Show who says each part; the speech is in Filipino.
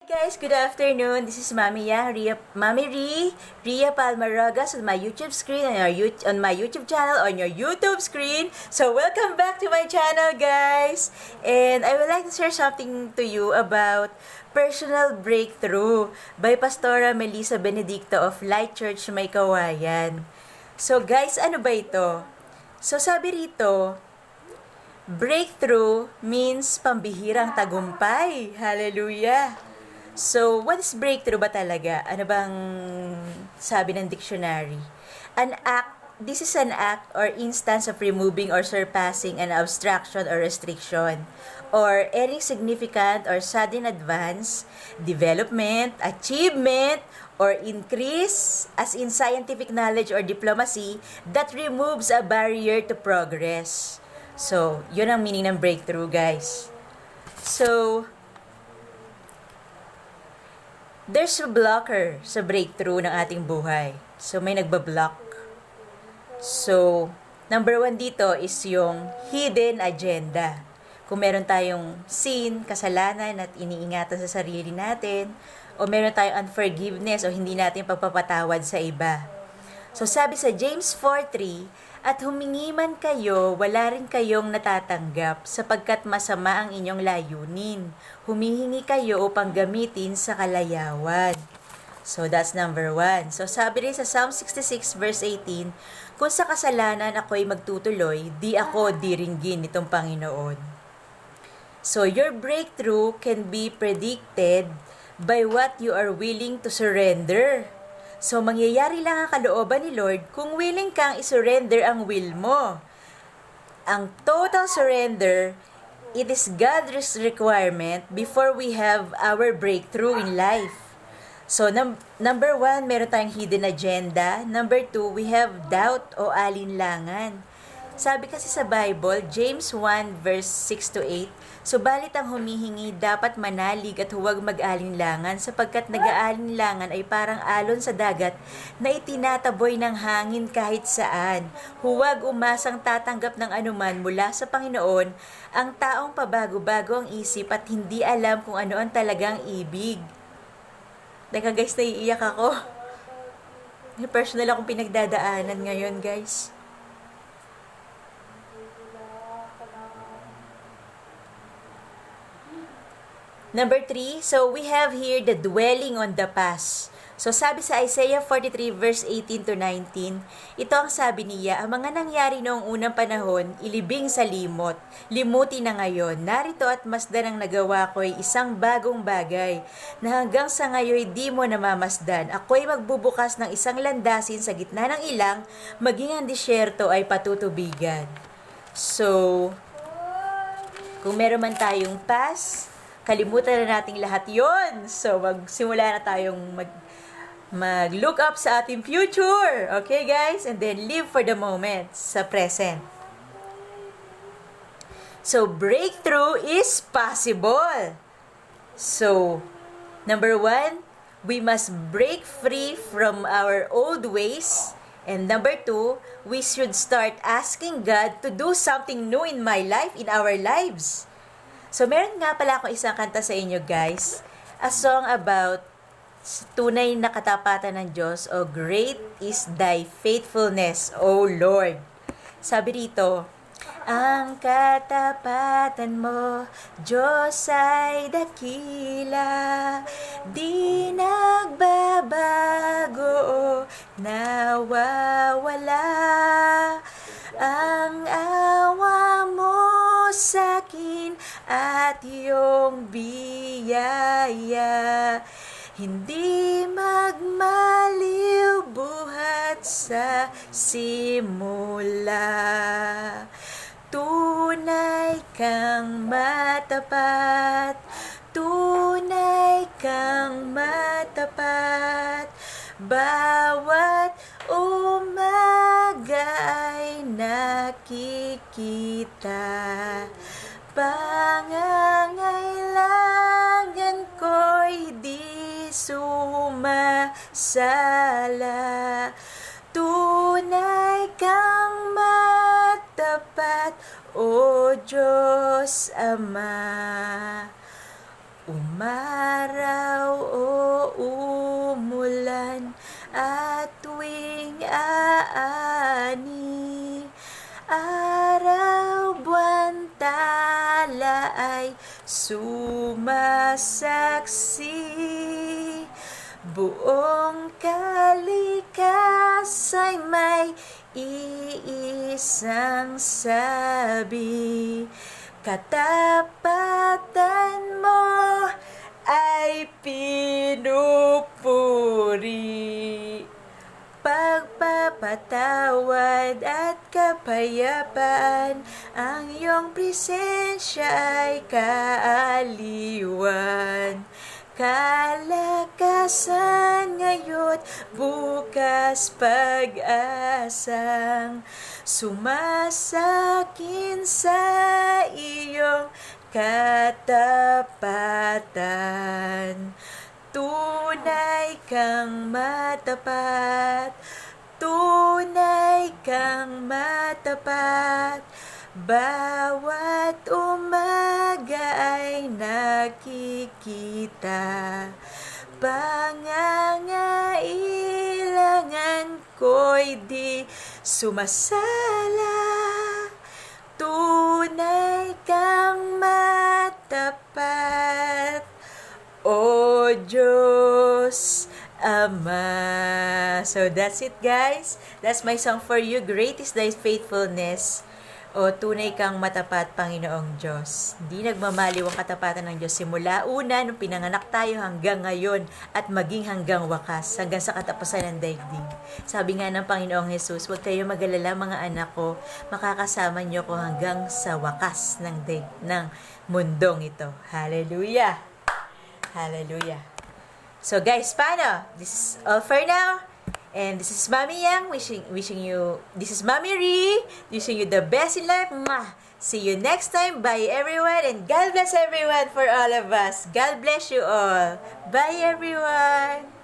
Speaker 1: Guys, good afternoon. This is Mami Ria Palmarogas on my YouTube screen on my YouTube channel on your YouTube screen. So welcome back to my channel, guys. And I would like to share something to you about personal breakthrough by Pastora Melissa Benedicto of Light Church May Kawayan. So guys, ano ba ito? So sabi rito, breakthrough means pambihirang tagumpay. Hallelujah! So, what is breakthrough ba talaga? Ano bang sabi ng dictionary? This is an act or instance of removing or surpassing an obstruction or restriction, or any significant or sudden advance, development, achievement, or increase, as in scientific knowledge or diplomacy, that removes a barrier to progress. So, yun ang meaning ng breakthrough, guys. So, there's a blocker sa breakthrough ng ating buhay. So, may nagbablock. So, number 1 dito is yung hidden agenda. Kung meron tayong sin, kasalanan at iniingatan sa sarili natin, o meron tayong unforgiveness o hindi natin pagpapatawad sa iba. So, sabi sa James 4:3, at humingi man kayo, wala rin kayong natatanggap, sapagkat masama ang inyong layunin. Humihingi kayo upang gamitin sa kalayawan. So, that's number 1. So, sabi rin sa Psalm 66 verse 18, kung sa kasalanan ako'y magtutuloy, di ako diringgin nitong Panginoon. So, your breakthrough can be predicted by what you are willing to surrender. So, mangyayari lang ang kalooban ni Lord kung willing kang isurrender ang will mo. Ang total surrender, it is God's requirement before we have our breakthrough in life. So, number 1, meron tayong hidden agenda. Number 2, we have doubt o alinlangan. Sabi kasi sa Bible, James 1 verse 6-8, subalit ang humihingi dapat manalig at huwag mag-alinlangan sapagkat nag-aalinlangan ay parang alon sa dagat na itinataboy ng hangin kahit saan. Huwag umasang tatanggap ng anuman mula sa Panginoon ang taong pabago-bago ang isip at hindi alam kung ano ang talagang ibig. Teka guys, naiiyak ako. Personal akong pinagdadaanan ngayon, guys. Number 3, so we have here the dwelling on the past. So sabi sa Isaiah 43 verse 18-19, ito ang sabi niya, ang mga nangyari noong unang panahon, ilibing sa limot. Limuti na ngayon, narito at masdan ang nagawa ko'y isang bagong bagay, na hanggang sa ngayon di mo namamasdan. Ako'y magbubukas ng isang landasin sa gitna ng ilang, maging ang disyerto ay patutubigan. So, kung meron man tayong past, kalimutan na nating lahat yon. So, magsimula na tayong mag-look up sa ating future. Okay, guys? And then, live for the moment sa present. So, breakthrough is possible. So, number 1, we must break free from our old ways. And number 2, we should start asking God to do something new in my life, in our lives. So, meron nga pala akong isang kanta sa inyo, guys. A song about tunay na katapatan ng Diyos, o great is thy faithfulness, O Lord. Sabi dito, ang katapatan mo, Diyos ay dakila, di nagbabago, nawawala. Ang awa mo sa'kin at iyong biyaya, hindi magmaliw buhat sa simula. Tunay kang matapat, tunay kang matapat, bawat umaga ay nakikita. Pangangailangan ko'y di sumasala. Tunay kang matapat, O Diyos Ama. Umaraw saksi. Buong kalikas ay may iisang sabi. Katapatan mo ay pinupuri. Pagpapatawad at kapayapaan, ang iyong presensya ay kaaliwan. Kalakasan ngayon, bukas pag-asang sumasakin sa iyong katapatan. Tunay kang matapat, tunay kang matapat. Bawat umaga ay nakikita. Pangangailangan ko'y di sumasala. Tunay kang matapat, O Diyos Ama. So that's it, guys. That's my song for you. Great is thy faithfulness. O tunay kang matapat, Panginoong Diyos. Hindi nagmamaliw ang katapatan ng Diyos simula una nung pinanganak tayo hanggang ngayon at maging hanggang wakas, hanggang sa katapusan ng daigdig. Sabi nga ng Panginoong Jesus, huwag kayo mag-alala mga anak ko, makakasama niyo ko hanggang sa wakas ng mundong ito. Hallelujah! Hallelujah! So guys, paano? This is all for now. And this is Mommy Yang wishing you, this is Mommy Ree, wishing you the best in life. Mwah! See you next time. Bye everyone, and God bless everyone for all of us. God bless you all. Bye everyone.